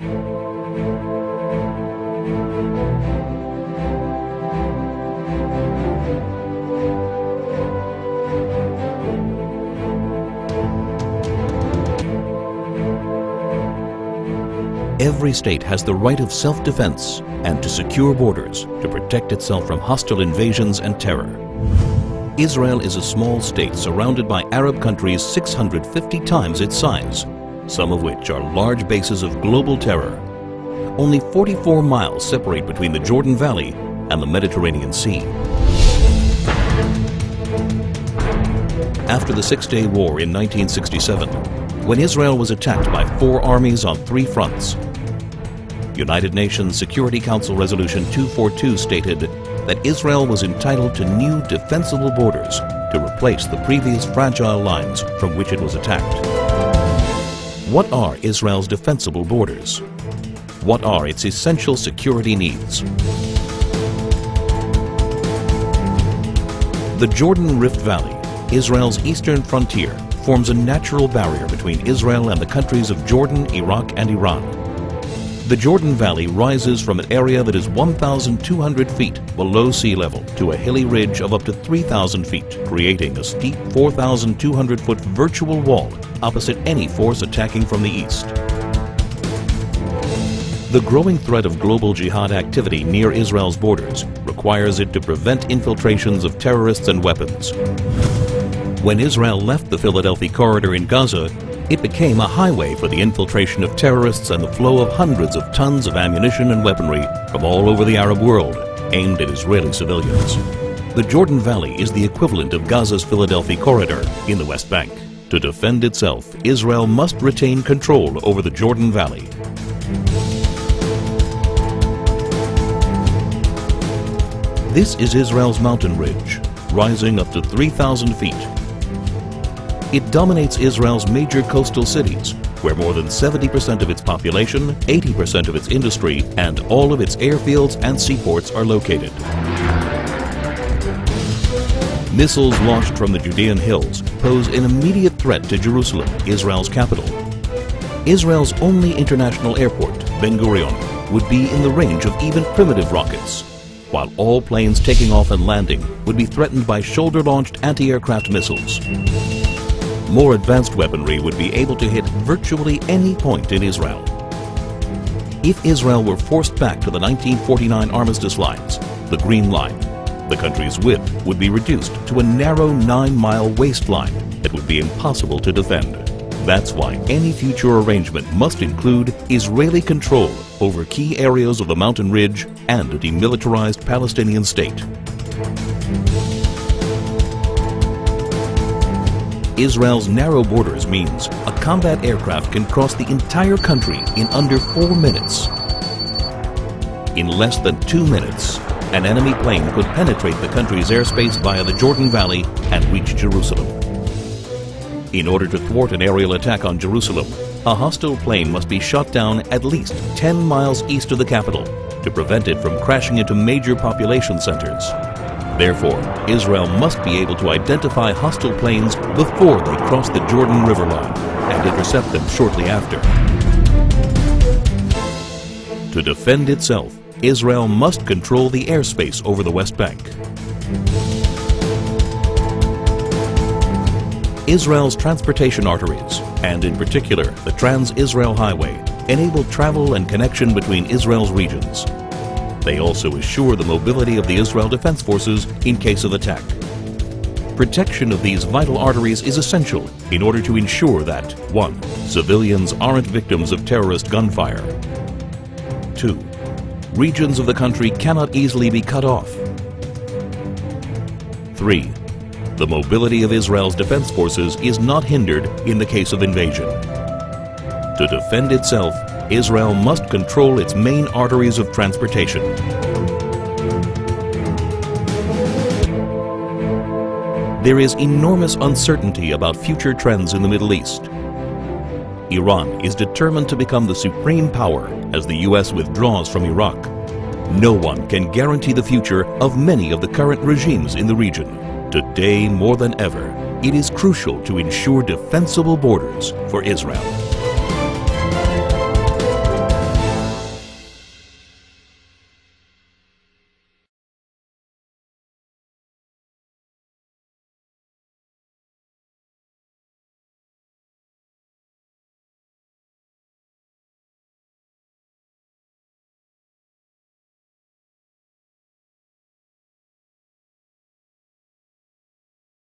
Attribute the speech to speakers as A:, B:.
A: Every state has the right of self-defense and to secure borders to protect itself from hostile invasions and terror. Israel is a small state surrounded by Arab countries 650 times its size, some of which are large bases of global terror. Only 44 miles separate between the Jordan Valley and the Mediterranean Sea. After the Six-Day War in 1967, when Israel was attacked by 4 armies on 3 fronts, United Nations Security Council Resolution 242 stated that Israel was entitled to new defensible borders to replace the previous fragile lines from which it was attacked. What are Israel's defensible borders? What are its essential security needs? The Jordan Rift Valley, Israel's eastern frontier, forms a natural barrier between Israel and the countries of Jordan, Iraq, and Iran. The Jordan Valley rises from an area that is 1,200 feet below sea level to a hilly ridge of up to 3,000 feet, creating a steep 4,200-foot virtual wall opposite any force attacking from the east. The growing threat of global jihad activity near Israel's borders requires it to prevent infiltrations of terrorists and weapons. When Israel left the Philadelphia Corridor in Gaza, it became a highway for the infiltration of terrorists and the flow of hundreds of tons of ammunition and weaponry from all over the Arab world, aimed at Israeli civilians. The Jordan Valley is the equivalent of Gaza's Philadelphia Corridor in the West Bank. To defend itself, Israel must retain control over the Jordan Valley. This is Israel's mountain ridge, rising up to 3,000 feet. It dominates Israel's major coastal cities, where more than 70% of its population, 80% of its industry, and all of its airfields and seaports are located. Missiles launched from the Judean hills pose an immediate threat to Jerusalem, Israel's capital. Israel's only international airport, Ben Gurion, would be in the range of even primitive rockets, while all planes taking off and landing would be threatened by shoulder-launched anti-aircraft missiles. More advanced weaponry would be able to hit virtually any point in Israel. If Israel were forced back to the 1949 armistice lines, the Green Line, the country's width would be reduced to a narrow 9-mile waistline that would be impossible to defend. That's why any future arrangement must include Israeli control over key areas of the mountain ridge and a demilitarized Palestinian state. Israel's narrow borders means a combat aircraft can cross the entire country in under 4 minutes. In less than 2 minutes, an enemy plane could penetrate the country's airspace via the Jordan Valley and reach Jerusalem. In order to thwart an aerial attack on Jerusalem, a hostile plane must be shot down at least 10 miles east of the capital to prevent it from crashing into major population centers. Therefore, Israel must be able to identify hostile planes before they cross the Jordan River line and intercept them shortly after. To defend itself, Israel must control the airspace over the West Bank. Israel's transportation arteries, and in particular the Trans-Israel Highway, enable travel and connection between Israel's regions. They also assure the mobility of the Israel Defense Forces in case of attack. Protection of these vital arteries is essential in order to ensure that 1. Civilians aren't victims of terrorist gunfire. 2. Regions of the country cannot easily be cut off. 3. The mobility of Israel's defense forces is not hindered in the case of invasion. To defend itself, Israel must control its main arteries of transportation. There is enormous uncertainty about future trends in the Middle East. Iran is determined to become the supreme power as the U.S. withdraws from Iraq. No one can guarantee the future of many of the current regimes in the region. Today, more than ever, it is crucial to ensure defensible borders for Israel.